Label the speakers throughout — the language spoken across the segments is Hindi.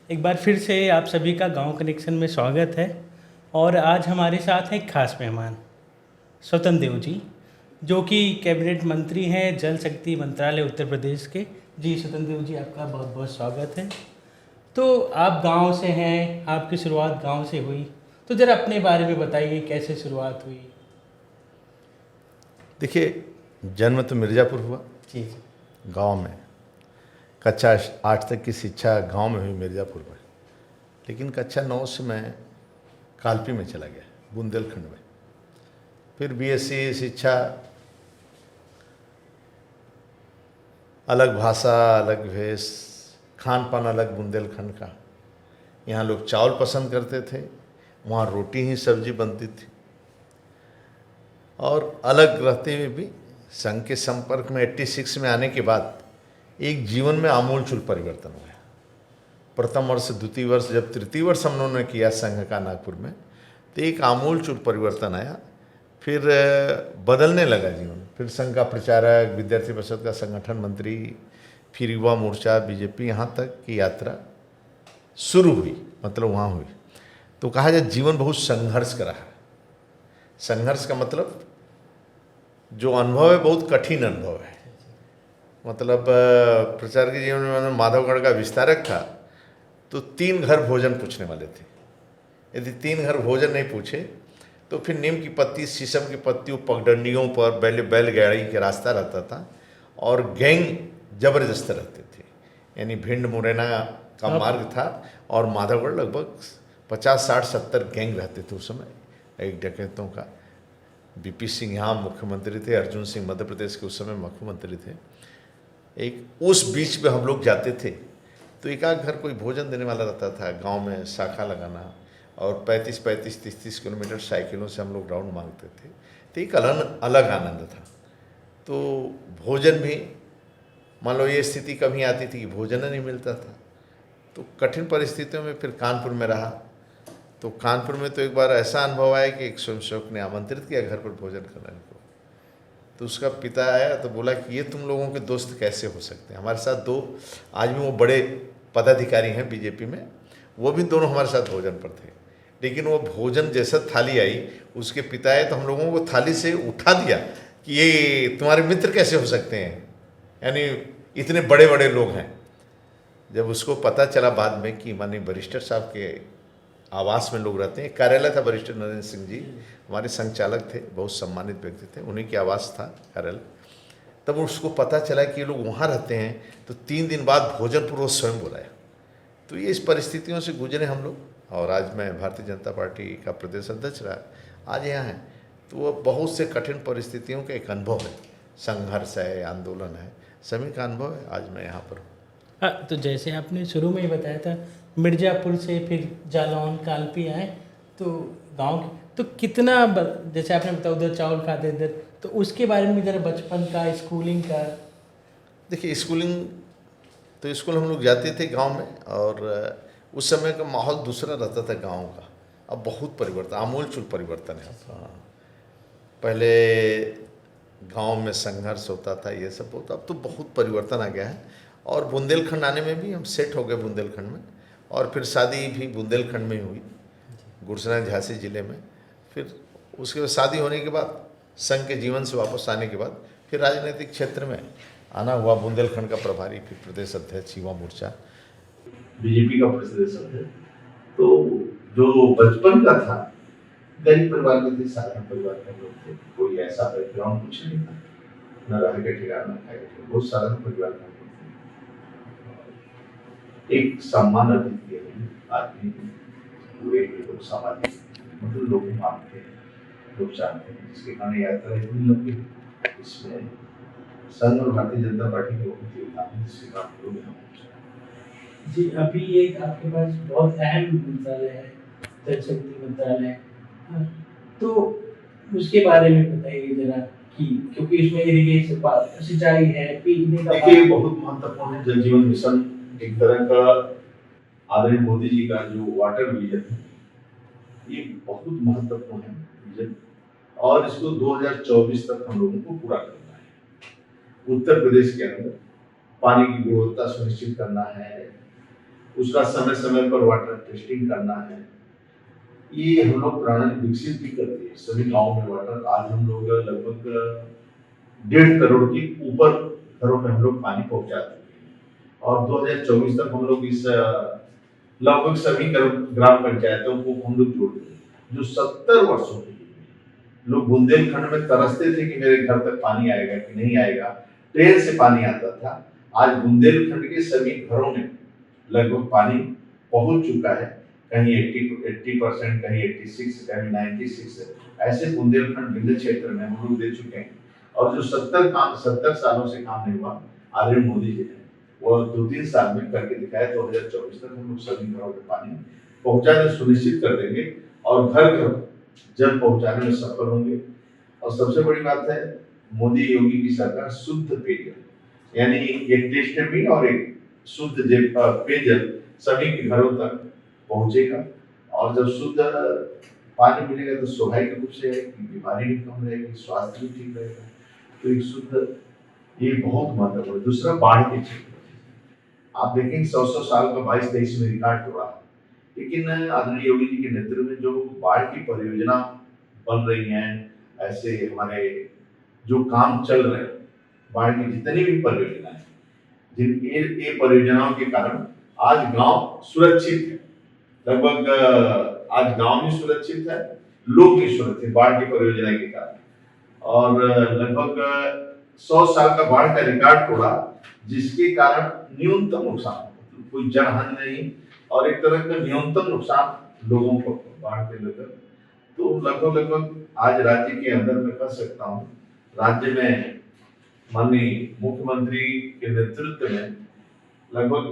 Speaker 1: एक बार फिर से आप सभी का गांव कनेक्शन में स्वागत है। और आज हमारे साथ हैं खास मेहमान स्वतंत्र देव जी, जो कि कैबिनेट मंत्री हैं जल शक्ति मंत्रालय उत्तर प्रदेश के। जी स्वतंत्र देव जी, आपका बहुत बहुत स्वागत है। तो आप गांव से हैं, आपकी शुरुआत गांव से हुई, तो ज़रा अपने बारे में बताइए कैसे शुरुआत हुई।
Speaker 2: देखिए, जन्म तो मिर्ज़ापुर हुआ,
Speaker 1: जी
Speaker 2: गांव में। कक्षा 8 तक की शिक्षा गांव में हुई, मिर्ज़ापुर में। लेकिन कक्षा 9 से मैं कालपी में चला गया, बुंदेलखंड में। फिर बीएससी शिक्षा, अलग भाषा, अलग भेष, खान पान अलग बुंदेलखंड का। यहाँ लोग चावल पसंद करते थे, वहाँ रोटी ही सब्जी बनती थी। और अलग रहते हुए भी संघ के संपर्क में 86 में आने के बाद एक जीवन में आमूलचूल परिवर्तन हुआ। प्रथम वर्ष, द्वितीय वर्ष, जब तृतीय वर्ष हम लोगों ने किया संघ का नागपुर में, तो एक आमूलचूल परिवर्तन आया। फिर बदलने लगा जीवन। फिर संघ का प्रचारक, विद्यार्थी परिषद का संगठन मंत्री, फिर युवा मोर्चा, बीजेपी, यहाँ तक की यात्रा शुरू हुई, मतलब वहाँ हुई। तो कहा जाए जीवन बहुत संघर्ष का रहा। संघर्ष का मतलब जो अनुभव है बहुत कठिन अनुभव है। मतलब प्रचार के जीवन में मैंने माधवगढ़ का विस्तारक था, तो 3 घर भोजन पूछने वाले थे। यदि 3 घर भोजन नहीं पूछे तो फिर नीम की पत्ती, शीशम की पत्तियों, पगडंडियों पर बैलगाड़ी का रास्ता रहता था और गैंग जबरदस्त रहते थे। यानी भिंड मुरैना का मार्ग था और माधवगढ़ लगभग 50, 60, 70 गैंग रहते थे उस समय। एक डकैतों का, बीपी सिंह यहाँ मुख्यमंत्री थे, अर्जुन सिंह मध्य प्रदेश के उस समय मुख्यमंत्री थे। एक उस बीच में हम लोग जाते थे, तो एक आध घर कोई भोजन देने वाला रहता था। गांव में शाखा लगाना, और 35-35, 30-30 किलोमीटर साइकिलों से हम लोग राउंड मांगते थे। तो एक अलग अलग आनंद था। तो भोजन भी, मान लो ये स्थिति कभी आती थी कि भोजन नहीं मिलता था, तो कठिन परिस्थितियों में फिर कानपुर में रहा। तो कानपुर में तो एक बार ऐसा अनुभव आया कि एक स्वयंसेवक ने आमंत्रित किया घर पर भोजन करने को। तो उसका पिता आया तो बोला कि ये तुम लोगों के दोस्त कैसे हो सकते हैं। हमारे साथ 2 आज भी वो बड़े पदाधिकारी हैं बीजेपी में, वो भी दोनों हमारे साथ भोजन पर थे। लेकिन वो भोजन जैसा थाली आई, उसके पिता आए तो हम लोगों को थाली से उठा दिया कि ये तुम्हारे मित्र कैसे हो सकते हैं, यानी इतने बड़े बड़े लोग हैं। जब उसको पता चला बाद में कि माननीय वरिष्ठ साहब के आवास में लोग रहते हैं, कार्यालय था, वरिष्ठ नरेंद्र सिंह जी हमारे संचालक थे, बहुत सम्मानित व्यक्ति थे, उन्हीं की आवास था कार्यालय। तब उसको पता चला कि ये लोग वहाँ रहते हैं, तो 3 दिन बाद भोजन पर वो स्वयं बुलाया। तो ये इस परिस्थितियों से गुजरे हम लोग, और आज मैं भारतीय जनता पार्टी का प्रदेश अध्यक्ष रहा, आज यहाँ है। तो वो बहुत से कठिन परिस्थितियों का एक अनुभव है, संघर्ष है, आंदोलन है, सभी का अनुभव है। आज मैं यहाँ पर हूँ।
Speaker 1: हाँ, तो जैसे आपने शुरू में ही बताया था, मिर्ज़ापुर से फिर जालौन कालपी आए, तो गांव तो कितना जैसे आपने बताया उधर चावल खाते इधर, तो उसके बारे में ज़रा बचपन का, स्कूलिंग का।
Speaker 2: देखिए, स्कूलिंग तो स्कूल हम लोग जाते थे गांव में, और उस समय का माहौल दूसरा रहता था गांव का। अब बहुत परिवर्तन, आमूलचूल परिवर्तन है। हाँ, पहले गांव में संघर्ष होता था, ये सब होता, अब तो बहुत परिवर्तन आ गया है। और बुंदेलखंड आने में भी हम सेट हो गए बुंदेलखंड में, और फिर शादी भी बुंदेलखंड में ही हुई, गुरसराय झांसी जिले में। फिर उसके बाद शादी होने के बाद, संघ के जीवन से वापस आने के बाद, फिर राजनीतिक क्षेत्र में आना हुआ। बुंदेलखंड का प्रभारी, फिर प्रदेश अध्यक्ष युवा मोर्चा, बीजेपी का प्रदेश अध्यक्ष। तो जो बचपन का था, गरीब परिवार के थे, साधारण परिवार के लोग थे, कोई ऐसा बैकग्राउंड कुछ नहीं था, न रह के ठिकाना, न खाए के, बहुत साधारण परिवार के लोग थे। एक सम्मान अद्वितीय आदमी, पूरे लोग सामाजिक, मतलब लोग मानते हैं, लोग जानते हैं, जिसके कारण यात्रा इतनी लंबी, इसमें संघ और भारतीय जनता पार्टी के बहुत योगदान है, जिसके कारण लोग यहाँ पहुंचे।
Speaker 1: जी, अभी एक आपके पास बहुत अहम मंत्रालय है, जल शक्ति मंत्रालय। हाँ, तो उसके बारे में बताइए जरा, कि क्योंकि इसमें इरिगेशन, सिंचाई है, पीने का
Speaker 2: देखिए, बहुत महत्वपूर्ण है जल जीवन मिशन। एक तरह का आदरणीय मोदी जी का जो वाटर विजन है, ये बहुत महत्वपूर्ण है विजन, और इसको 2024 तक हम लोगों को पूरा करना है। उत्तर प्रदेश के अंदर पानी की गुणवत्ता सुनिश्चित करना है, उसका समय समय पर वाटर टेस्टिंग करना है। ये हम लोग प्रणाली विकसित भी कर दी है। सभी गाँव में वाटर, आज हम लोग लगभग 1.5 करोड़ के ऊपर घरों में हम लोग पानी पहुंचा चुके हैं। और 2024 तक हम लोग इस लगभग सभी ग्राम पंचायतों को हम लोग जोड़ देंगे। जो 70 वर्षों के लोग बुंदेलखंड में तरसते थे कि मेरे घर तक पानी आएगा कि नहीं आएगा, ट्रेन से पानी आता था, आज बुंदेलखंड के सभी घरों में लगभग पानी पहुंच चुका है। कहीं 80%, कहीं 86, कहीं 96, ऐसे बुंदेलखंड विभिन्न क्षेत्र में हम लोग दे चुके हैं। और जो 70 सालों से काम नहीं हुआ, आदरणीय मोदी जी ने वो 2-3 साल में करके दिखाया। 2024 तक हम लोग सभी घरों में पानी पहुंचाना सुनिश्चित कर देंगे और घर घर जल पहुंचाने में सफल होंगे। और सबसे बड़ी बात है, मोदी योगी की सरकार शुद्ध पेयजल, यानी एक टेस्ट भी और एक शुद्ध पेयजल सभी के घरों तक पहुंचेगा। और जब शुद्ध पानी मिलेगा तो स्वाभाविक रूप से बीमारी भी कम रहेगी, स्वास्थ्य भी ठीक रहेगा। तो एक शुद्ध, ये बहुत महत्वपूर्ण है। दूसरा, बाढ़ के क्षेत्र, आप देखेंगे 100 साल का 22-23 में रिकॉर्ड तोड़ा, लेकिन आदरणीय योगी जी के नेतृत्व में जो बाढ़ की परियोजना बन रही हैं, ऐसे हमारे जो काम चल रहे हैं, बाढ़ की जितनी भी परियोजनाएं, जिन ये परियोजनाओं के कारण आज गांव सुरक्षित है। लगभग आज गांव भी सुरक्षित है, लोग भी सुरक्षित, बाढ़ की परियोजना के कारण। और लगभग 100 साल का बाढ़ का रिकॉर्ड तोड़ा, जिसके कारण न्यूनतम नुकसान, कोई जनहानि नहीं, और एक तरह का न्यूनतम नुकसान लोगों को बाढ़ के लेकर। तो लगभग आज राज्य के अंदर मैं कह सकता हूँ, राज्य में माननीय मुख्यमंत्री के नेतृत्व में लगभग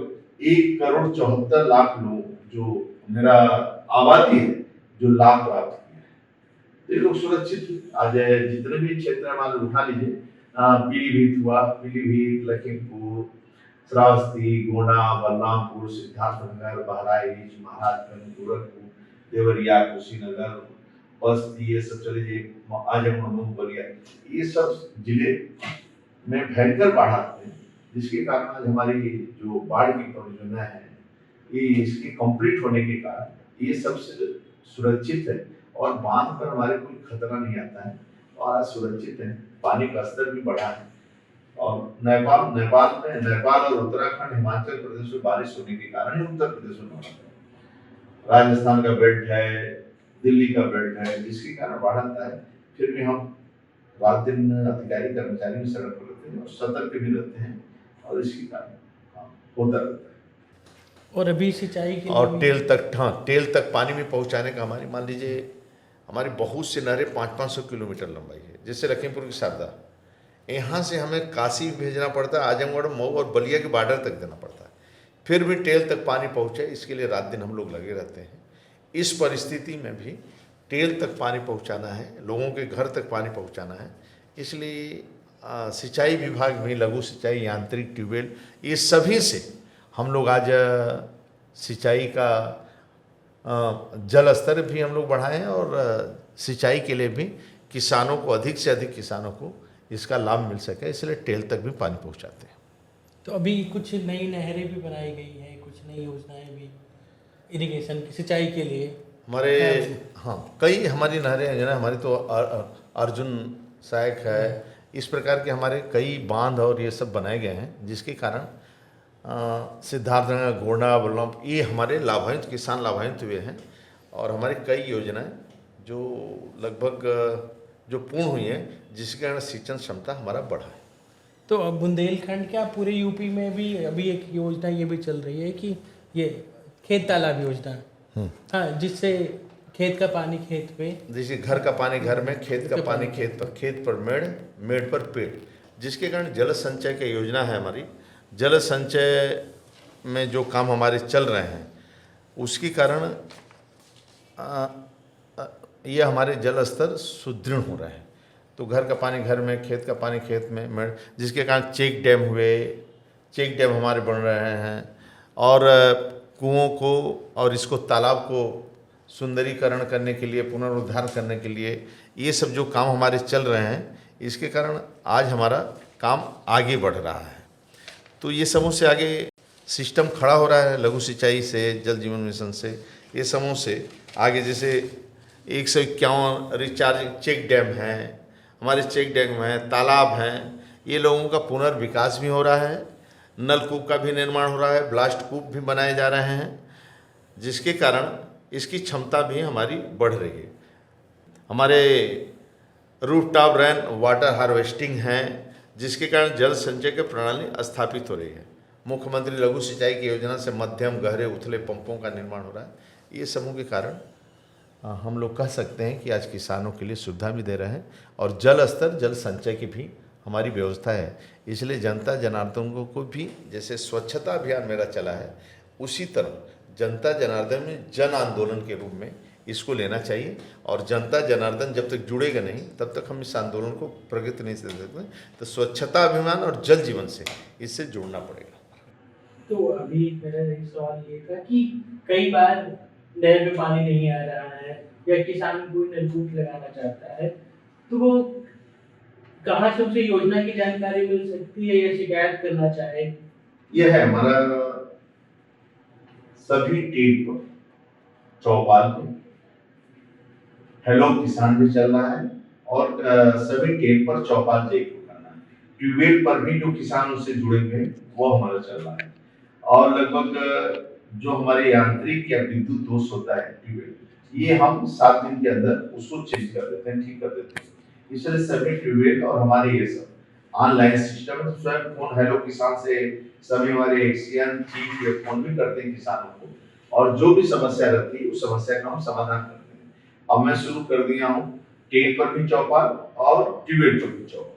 Speaker 2: 1,74,00,000 लोग, जो मेरा आबादी है, जो लाभ प्राप्त किया है। तो ये लोग सुरक्षित, आज जितने भी क्षेत्र मान उठा लीजिए, पीलीभीत हुआ, पीलीभीत, लखीमपुर, श्रावस्ती, गोंडा, बलरामपुर, सिद्धार्थनगर, बहराइच, महाराजगंज, गोरखपुर, देवरिया, कुशीनगर, बस्ती, ये सब चले जाइए, आजमगढ़, बलिया, ये सब जिले में भयंकर बाढ़ आते हैं। जिसके कारण आज हमारी जो बाढ़ की परियोजना है, ये इसके कंप्लीट होने के कारण ये सबसे सुरक्षित है और बांध पर हमारे कोई खतरा नहीं आता है और आज सुरक्षित है। पानी का स्तर भी बढ़ा है। और नेपाल और उत्तराखंड, हिमाचल प्रदेश में बारिश होने के कारण उत्तर प्रदेश में बाढ़ है। राजस्थान का बेल्ट है, दिल्ली का बेल्ट है, जिसके कारण बाढ़ आता है। फिर भी हम रात दिन अधिकारी कर्मचारी भी सड़क पर रहते हैं और सतर्क भी रहते हैं, और इसके कारण होता रहता है।
Speaker 1: और अभी सिंचाई के
Speaker 2: और टेल तक पानी में पहुंचाने का हमारी, मान लीजिए हमारी बहुत से नहरें 500-500 किलोमीटर लंबाई है। जैसे लखीमपुर की शारदा, यहाँ से हमें काशी भेजना पड़ता है, आजमगढ़, मऊ और बलिया के बॉर्डर तक देना पड़ता है, फिर भी टेल तक पानी पहुँचे, इसके लिए रात दिन हम लोग लगे रहते हैं। इस परिस्थिति में भी टेल तक पानी पहुँचाना है, लोगों के घर तक पानी पहुँचाना है। इसलिए सिंचाई विभाग में लघु सिंचाई, यांत्रिक, ट्यूबवेल, ये सभी से हम लोग आज सिंचाई का जल स्तर भी हम लोग बढ़ाएं और सिंचाई के लिए भी किसानों को, अधिक से अधिक किसानों को इसका लाभ मिल सके, इसलिए टेल तक भी पानी पहुंचाते हैं।
Speaker 1: तो अभी कुछ नई नहरें भी बनाई गई हैं, कुछ नई योजनाएं भी इरिगेशन की, सिंचाई के लिए
Speaker 2: हमारे, हाँ, कई हमारी नहरें हैं। हमारी तो अर्जुन सहायक है, इस प्रकार के हमारे कई बांध और ये सब बनाए गए हैं, जिसके कारण सिद्धार्थनगर, गोंडा, बलरामपुर, ये हमारे लाभान्वित, किसान लाभान्वित हुए हैं। और हमारी कई योजनाएं जो लगभग जो पूर्ण हुई हैं, जिसके कारण सिंचन क्षमता हमारा बढ़ा है।
Speaker 1: तो अब बुंदेलखंड क्या, पूरे यूपी में भी अभी एक योजना ये भी चल रही है कि ये खेत तालाब योजना, हाँ, जिससे खेत का पानी खेत पे,
Speaker 2: जैसे घर का पानी घर में, खेत का पानी खेत पर मेड़, मेड़ पर पेड़, जिसके कारण जल संचय की योजना है हमारी। जल संचय में जो काम हमारे चल रहे हैं, उसके कारण ये हमारे जल स्तर सुदृढ़ हो रहे हैं। तो घर का पानी घर में, खेत का पानी खेत में, मेड़, जिसके कारण चेक डैम हुए, चेक डैम हमारे बन रहे हैं, और कुओं को और इसको तालाब को सुंदरीकरण करने के लिए, पुनरुद्धार करने के लिए, ये सब जो काम हमारे चल रहे हैं, इसके कारण आज हमारा काम आगे बढ़ रहा है। तो ये सबों से आगे सिस्टम खड़ा हो रहा है लघु सिंचाई से, जल जीवन मिशन से, ये समूह से आगे। जैसे 151 रिचार्ज चेक डैम हैं, हमारे चेक डैम हैं, तालाब हैं, ये लोगों का पुनर्विकास भी हो रहा है, नलकूप का भी निर्माण हो रहा है, ब्लास्ट कूप भी बनाए जा रहे हैं, जिसके कारण इसकी क्षमता भी हमारी बढ़ रही है। हमारे रूफटॉप रेन वाटर हार्वेस्टिंग हैं, जिसके कारण जल संचय की प्रणाली स्थापित हो रही है। मुख्यमंत्री लघु सिंचाई की योजना से मध्यम गहरे उथले पंपों का निर्माण हो रहा है। ये समूह के कारण हम लोग कह सकते हैं कि आज किसानों के लिए सुविधा भी दे रहे हैं और जल स्तर जल संचय की भी हमारी व्यवस्था है। इसलिए जनता जनार्दन को भी, जैसे स्वच्छता अभियान मेरा चला है, उसी तरह जनता जनार्दन में जन आंदोलन के रूप में इसको लेना चाहिए। और जनता जनार्दन जब तक जुड़ेगा नहीं तब तक हम इस आंदोलन को प्रगति नहीं दे सकते। तो स्वच्छता अभियान और जल जीवन से इससे जुड़ना पड़ेगा।
Speaker 1: तो अभी मेरा एक सवाल ये था कि कई बार नहर में पानी नहीं आ रहा है या किसान कोई नलकूप लगाना चाहता है, तो वो कहाँ से उसे योजना की जानकारी मिल सकती है या शिकायत करना चाहे?
Speaker 2: यह है हमारा सभी टेप पर, चौपाल पे हेलो किसान भी चल रहा है और सभी टेप पर चौपाल चेक करना है। ट्यूबवेल पर भी जो किसान उससे जुड़े हुए हैं वो हमारा चल रहा है। और लगभग जो हमारे यांत्रिक या विद्युत दोष होता है ट्यूबवेल, ये हम 7 दिन के अंदर उसको चेंज कर देते हैं, ठीक कर देते हैं। इसलिए सभी ट्यूबवेल और हमारे ये सब ऑनलाइन सिस्टम है। स्वयं फोन हेलो किसान से सभी हमारे एक्सीएन चीफ ये फोन भी करते हैं किसानों को, और जो भी समस्या रहती है उस समस्या का हम समाधान करते हैं। अब मैं शुरू कर दिया हूँ टेप पर भी चौपाल और ट्यूबवेल पर भी चौपाल,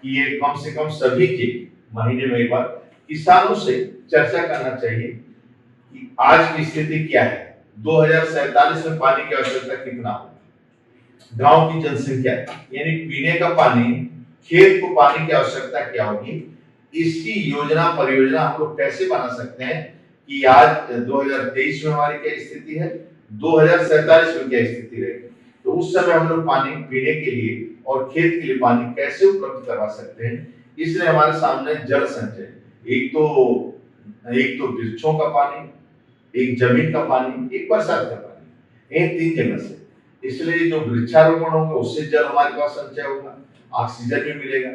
Speaker 2: कि ये कम से कम सभी के महीने में एक बार किसानों से चर्चा करना चाहिए कि आज की स्थिति क्या है, 2047 में पानी की आवश्यकता कितना होगी, गांव की जनसंख्या यानी पीने का पानी, खेत को पानी की आवश्यकता क्या होगी, इसकी योजना परियोजना हम लोग कैसे बना सकते हैं कि आज 2023 में हमारी क्या स्थिति है, 2047 में क्या स्थिति रहेगी। तो उस समय हम लोग पानी पीने के लिए और खेत के लिए पानी कैसे उपलब्ध करवा सकते हैं। इसलिए हमारे सामने जल संचय, एक तो वृक्षों का पानी, एक जमीन का पानी, एक बरसात का पानी, इन 3 जगह से। इसलिए जो वृक्षारोपण होगा उससे जल हमारे पास संचय होगा, ऑक्सीजन भी मिलेगा।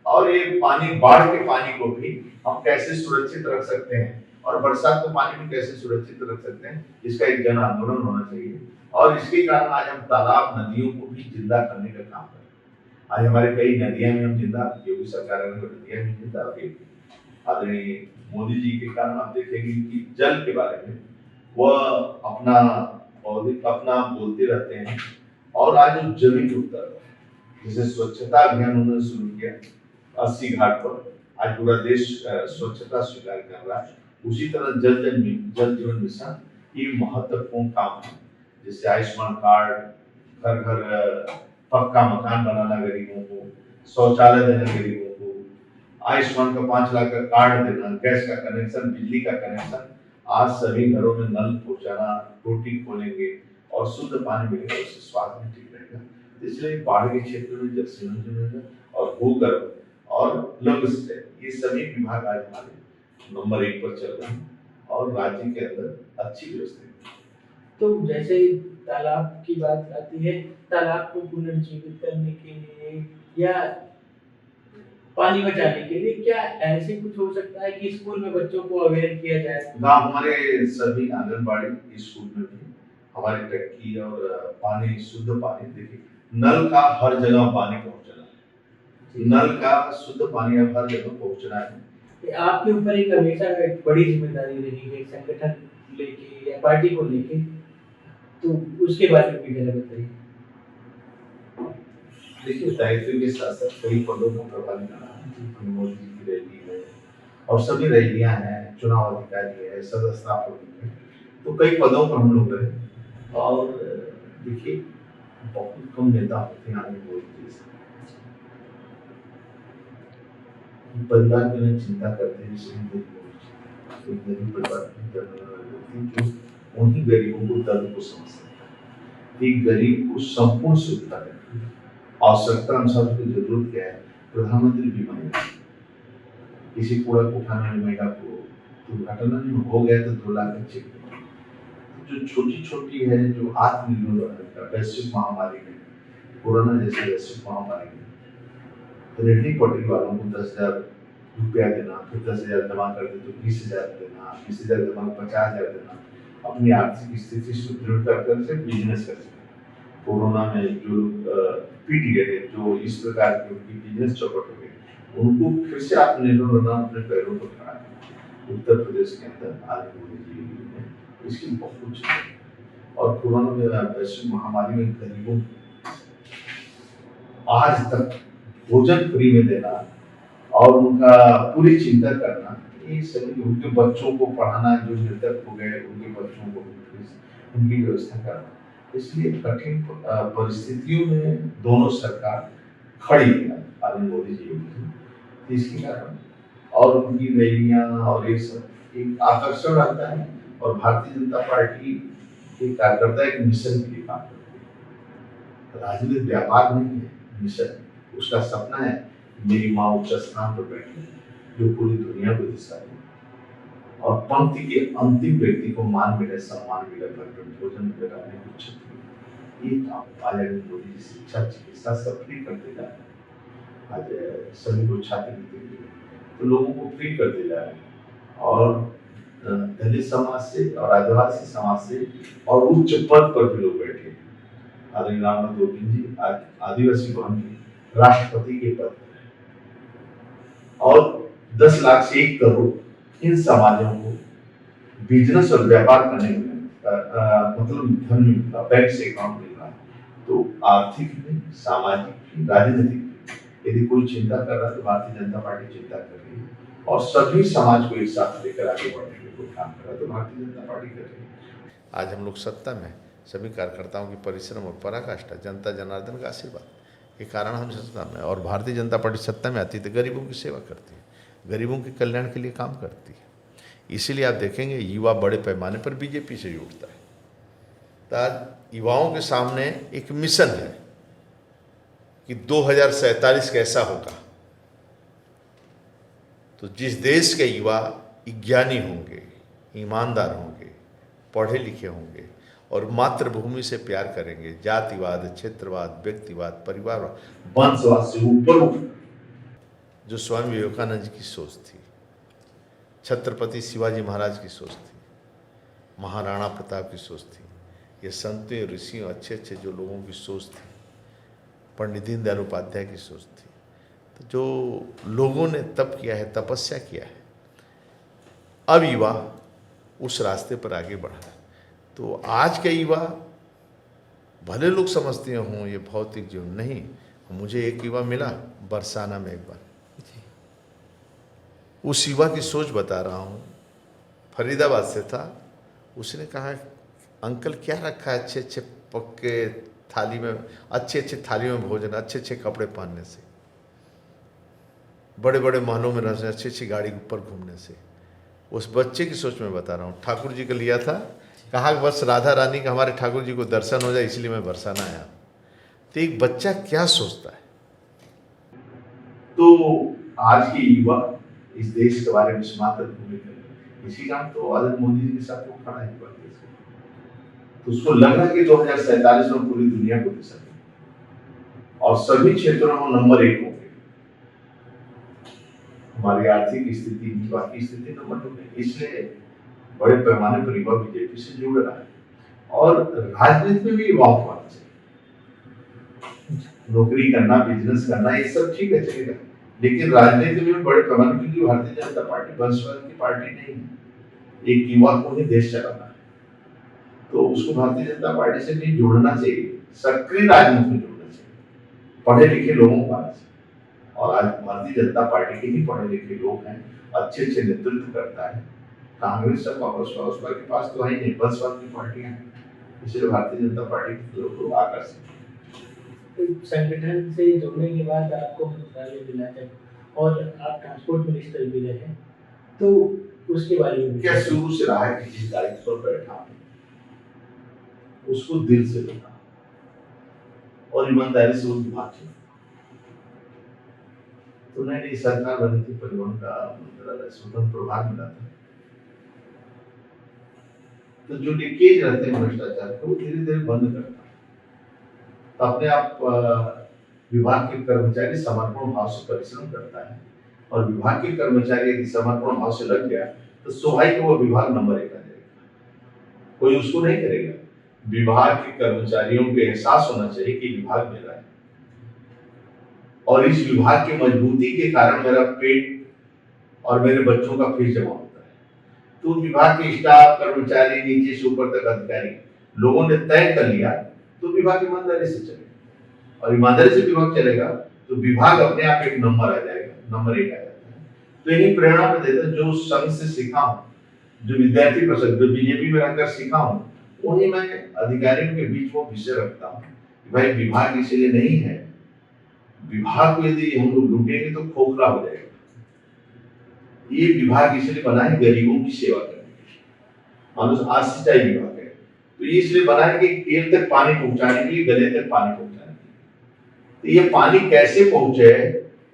Speaker 2: और ये पानी, बाढ़ के पानी को भी हम कैसे सुरक्षित रख सकते हैं और बरसात का पानी भी कैसे सुरक्षित रख सकते हैं, इसका एक जन आंदोलन होना चाहिए। और इसके कारण आज हम तालाब नदियों को भी जिंदा करने का काम कर रहे हैं। आज हमारे कई नदियां में हम जिंदा, योगी सरकार ने नदियां भी जिंदा की। आदरणीय मोदी जी के कारण आप देखेंगे कि जल के बारे में वह अपना बोलते रहते हैं। और आज जमीन के उत्तर, जैसे स्वच्छता अभियान उन्होंने शुरू किया 80 घाट पर, आज पूरा देश स्वच्छता स्वीकार कर रहा है। उसी तरह जल जीवन मिशन ये महत्वपूर्ण काम है। जैसे आयुष्मान कार्ड, घर घर पक्का मकान बनाना गरीबों को, शौचालय देना गरीबों को, आयुष्मान का 5 लाख का कार्ड देना, गैस का कनेक्शन, बिजली का कनेक्शन, आज सभी घरों में नल पहुंचाना, टोटी खोलेंगे और शुद्ध पानी मिलेगा, उससे स्वास्थ्य भी ठीक रहेगा। इसलिए बाढ़ के क्षेत्र में जल संरक्षण और भूगर्भ और लघु सिंचाई, ये सभी विभाग आज हमारे नंबर 1 पर चल रहे हैं और राज्य के अंदर अच्छी व्यवस्था है।
Speaker 1: तो जैसे तालाब की बात आती है, तालाब को पुनर्जीवित करने के लिए या पानी बचाने के लिए क्या ऐसे कुछ हो सकता है कि स्कूल में बच्चों को अवेयर किया जाए?
Speaker 2: हाँ, हमारे सभी आंगनबाड़ी स्कूल में भी हमारी टंकी और पानी, शुद्ध पानी, देखिए नल का हर जगह पानी पहुंचना है, नल का शुद्ध पानी अब हर जगह पहुंचना है।
Speaker 1: आपके ऊपर एक हमेशा एक बड़ी जिम्मेदारी रही है संगठन लेके या पार्टी को लेके, तो उसके बारे में भी जरा बताइए।
Speaker 2: देखिए दायित्व के साथ साथ कई पदों को प्रभावी करना है। मोदी जी की रैली है और सभी रैलियां हैं, चुनाव अधिकारी है, सदस्यता है, तो कई पदों पर हम लोग रहे। और देखिए बहुत कम नेता होते हैं आगे मोदी जी से, परिवार के लिए चिंता करते हैं, गरीब परिवार की उन्हीं गरीबों को दर्द को समझ सकते हैं। एक गरीब को संपूर्ण सुविधा देती है, आवश्यकता अनुसार उसकी जरूरत क्या है, प्रधानमंत्री बीमा योजना, किसी कूड़ा उठाने वाली महिला को दुर्घटना जो हो गया तो 2 लाख बच्चे, जो छोटी छोटी है, जो आत्मनिर्भर वैश्विक महामारी में, कोरोना जैसे वैश्विक महामारी में रेहड़ी पटरी वालों को 10,000 रुपया देना, फिर 10,000 जमा कर दे तो 20,000 देना, 20,000 जमा 50,000 देना, अपनी आर्थिक स्थिति सुदृढ़ कर से बिजनेस कर सके। कोरोना में जो पीट गए, जो इस प्रकार के उनकी बिजनेस चौपट हो गई, उनको फिर से आत्मनिर्भर बनना, अपने पैरों पर खड़ा है। उत्तर प्रदेश के अंदर आज मोदी जी ने इसकी बहुत कुछ, और कोरोना में वैश्विक महामारी में गरीबों आज तक भोजन फ्री में देना और उनका पूरी चिंता करना, ये सभी उनके बच्चों को पढ़ाना, जो मृतक हो गए उनके बच्चों को उनकी व्यवस्था करना। इसलिए कठिन परिस्थितियों में दोनों सरकार खड़ी है आदरणीय मोदी जी की, इसके कारण और उनकी रैलियां और ये सब एक आकर्षण रहता है। और भारतीय जनता पार्टी के कार्यकर्ता एक मिशन के लिए काम करते हैं, राजनीतिक व्यापार नहीं है, मिशन। उसका सपना है मेरी माँ उच्च स्थान पर बैठी, जो पूरी दुनिया को दिशा दे, और पंक्ति के अंतिम व्यक्ति को मान मिले, सम्मान मिले, भोजन मिले, कुछ ये काम आदरणीय मोदी जी शिक्षा, चिकित्सा सब फ्री करते जा रहे हैं। आज सभी को छात्रवृत्ति तो लोगों को फ्री करते जा रहे हैं, और दलित समाज से और आदिवासी समाज से और उच्च पद पर भी लोग बैठे। आदरणीय रामनाथ कोविंद जी आदिवासी भवन के राष्ट्रपति के पद पर, और 10 लाख से 1 करोड़ इन समाजों को बिजनेस और व्यापार करने में मतलब धन मिलता, बैंक से अकाउंट मिल रहा है। तो आर्थिक में, सामाजिक भी, राजनीतिक भी यदि कोई चिंता कर रहा है तो भारतीय जनता पार्टी चिंता कर रही है, और सभी समाज को एक साथ लेकर आगे बढ़ने के लिए काम कर रहा है तो भारतीय जनता पार्टी कर रही है। आज हम लोग सत्ता में, सभी कार्यकर्ताओं की परिश्रम और पराकाष्ठा, जनता जनार्दन का आशीर्वाद के कारण हम सत्ता में, और भारतीय जनता पार्टी सत्ता में आती है तो गरीबों की सेवा करती है, गरीबों के कल्याण के लिए काम करती है। इसीलिए आप देखेंगे युवा बड़े पैमाने पर बीजेपी से जुड़ता है। तो आज युवाओं के सामने एक मिशन है कि 2047 कैसा होगा। तो जिस देश के युवा ज्ञानी होंगे, ईमानदार होंगे, पढ़े लिखे होंगे और मातृभूमि से प्यार करेंगे, जातिवाद, क्षेत्रवाद, व्यक्तिवाद, परिवारवाद, वंशवाद से ऊपर उठ, जो स्वामी विवेकानंद जी की सोच थी, छत्रपति शिवाजी महाराज की सोच थी, महाराणा प्रताप की सोच थी, ये संतों ऋषियों अच्छे अच्छे जो लोगों की सोच थी, पंडित दीनदयाल उपाध्याय की सोच थी, तो जो लोगों ने तप किया है, तपस्या किया है, अब युवा उस रास्ते पर आगे बढ़ा है। तो आज के युवा भले लोग समझते हों ये भौतिक जीवन नहीं, मुझे एक युवा मिला बरसाना में एक बार, उस युवा की सोच बता रहा हूँ, फरीदाबाद से था। उसने कहा अंकल क्या रखा है अच्छे अच्छे पक्के थाली में, अच्छे अच्छे थाली में भोजन, अच्छे अच्छे कपड़े पहनने से, बड़े बड़े महलों में रहने से, अच्छी अच्छी गाड़ी ऊपर घूमने से। उस बच्चे की सोच में बता रहा हूँ। ठाकुर जी को लिया था, कहा बस राधा रानी का हमारे ठाकुर जी को दर्शन हो जाए इसलिए मैं बरसाना आया। तो एक बच्चा क्या सोचता है। तो आज के युवा इस देश के बारे में मातृभूमि कर, इसी काम तो आदरणीय मोदी जी के साथ वो खड़ा है। तो उसको लग रहा है कि 2047 में पूरी दुनिया को दिशा दें और सभी क्षेत्रों में नंबर 1 होंगे। हमारी आर्थिक स्थिति, बाकी स्थिति नंबर 2 है, इसलिए बड़े पैमाने पर युवा बीजेपी से जुड़ रहा है। और राजनीति में भी युवाओं को आना चाहिए। नौकरी करना, बिजनेस करना ये सब ठीक है, चलेगा, लेकिन राजनीति में बड़े पैमाने पर, क्योंकि भारतीय जनता पार्टी वंशवाद की पार्टी नहीं है, एक युवा को ही देश चलाना है। तो उसको भारतीय जनता पार्टी से भी जुड़ना चाहिए, सक्रिय राजनीति में जुड़ना चाहिए, पढ़े लिखे लोगों को आना चाहिए। और आज भारतीय जनता पार्टी के ही पढ़े लिखे लोग हैं, अच्छे अच्छे नेतृत्व करता है। कांग्रेस उसका के पास तो है ही नहीं, वंशवाद की पार्टियां हैं, इसलिए भारतीय जनता पार्टी के लोग को आकर्षित।
Speaker 1: संगठन से जुड़ने के बाद आपको मंत्रालय मिला है और आप ट्रांसपोर्ट मिनिस्टर भी रहे, तो उसके बारे में
Speaker 2: क्या शुरू से रहा है कि जिस दायित्व पर बैठा उसको दिल से लेना और ईमानदारी से उस विभाग चलाना। तो नई सरकार बनी थी, परिवहन का मंत्रालय स्वतंत्र प्रभार मिला था, तो जो लीकेज रहते हैं भ्रष्टाचार के वो धीरे धीरे बंद करता है। तो अपने आप विभाग के कर्मचारी समर्पण भाव से परिश्रम करता है और विभाग के कर्मचारी यदि समर्पण भाव से लग गया तो स्वाभाविक वो विभाग नंबर 1 आ जाएगा, कोई उसको नहीं करेगा। विभाग के कर्मचारियों को एहसास होना चाहिए कि विभाग मेरा है और इस विभाग की मजबूती के कारण मेरा पेट और मेरे बच्चों का फीस जमा होता है। तो विभाग के स्टाफ, कर्मचारी, नीचे से ऊपर तक अधिकारी लोगों ने तय कर लिया तो विभाग ईमानदारी से चलेगा और ईमानदारी से विभाग चलेगा तो विभाग अपने आप एक नंबर आ जाएगा, नंबर 1 आ जाता है। तो यही प्रेरणा में देता है, जो संघ से सीखा हूँ, जो विद्यार्थी परिषद, जो बीजेपी में रहकर सीखा हूँ, वही मैं अधिकारियों के बीच वो विषय रखता हूँ कि भाई विभाग इसलिए नहीं है, विभाग को यदि हम लोग लूटेंगे तो खोखला हो जाएगा। ये विभाग इसलिए बना है गरीबों की सेवा करने के लिए। मानो आज सिंचाई विभाग है तो ये इसलिए बना है कि टेल तक पानी पहुंचाने के लिए, गले तक पानी पहुंचाने के लिए। तो ये पानी कैसे पहुंचे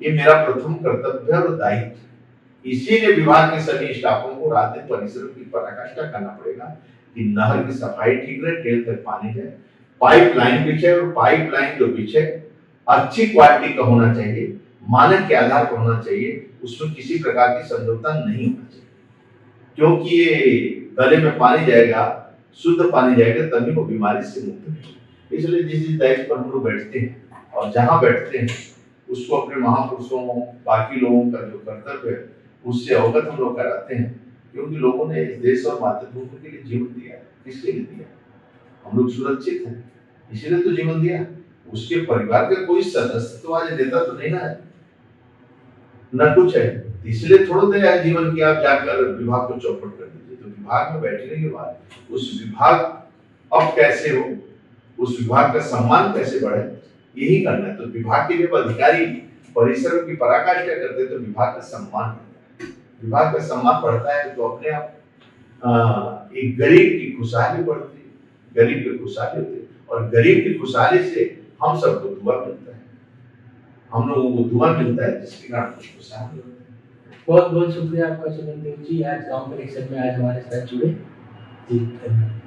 Speaker 2: ये मेरा प्रथम कर्तव्य और दायित्व। इसीलिए विभाग के सभी स्टाफों को रात दिन परिश्रम की पराकाष्ठा करना पड़ेगा कि नहर की सफाई ठीक रहे, टेल तक पानी जाए, पाइपलाइन बिछे और पाइपलाइन जो बिछे अच्छी क्वालिटी का होना चाहिए, मानक के आधार पर होना चाहिए, उसमें किसी प्रकार की समझौता नहीं होना चाहिए। क्योंकि ये गले में पानी जाएगा, शुद्ध पानी जाएगा तभी वो बीमारी से मुक्त होगी। इसलिए जिस दायित्व पर हम लोग बैठते हैं और जहाँ बैठते हैं उसको अपने महापुरुषों, बाकी लोगों का जो कर्तव्य है उससे अवगत हम लोग कराते हैं। क्योंकि लोगों ने इस देश और मातृभूमि के लिए जीवन दिया है। किसके लिए दिया? हम लोग सुरक्षित हैं इसीलिए तो जीवन दिया। उसके परिवार का कोई सदस्य तो आज नेता तो नहीं ना है, न कुछ है, इसलिए थोड़ा दिया है जीवन की आप जाकर विभाग को चौपट कर दीजिए। तो विभाग में बैठने के बाद उस विभाग अब कैसे हो, उस विभाग का सम्मान कैसे बढ़े, यही करना है। तो विभाग के जब अधिकारी परिश्रम की पराकाष्ठा करते हैं तो विभाग का सम्मान बढ़ता है। विभाग का सम्मान बढ़ता है तो अपने आप एक गरीब की खुशहाली बढ़ती है, गरीब की खुशहाली होती है और गरीब की खुशहाली से हम सबको दुआ मिलता है, हम लोगों को दुआ मिलता है जिसके कारण खुशहाली होती है।
Speaker 1: बहुत बहुत शुक्रिया आपका सुमन देव जी, आज गांव कनेक्शन में आज हमारे साथ जुड़े। जी धन्यवाद।